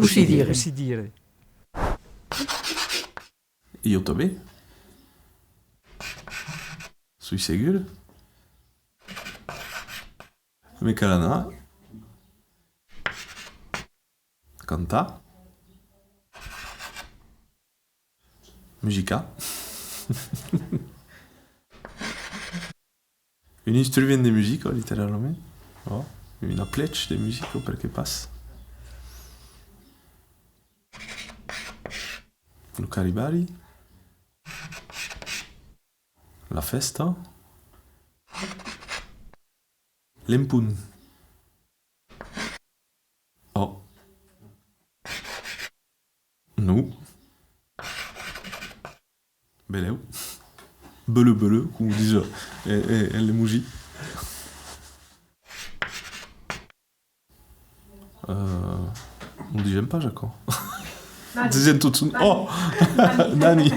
Così dire. Così dire. Io também. Sui seguro? Me calana. Cantar. Musica. Un instrument de musica, letteralmente. Oh, una plecce de musica perché passa. Lo caribari. La festa. L'empun. Oh. Nou. Beleu. Beleu, comme on dit, et les mougies. On dit j'aime pas, Jaco. Dizem tout. Oh! Nani!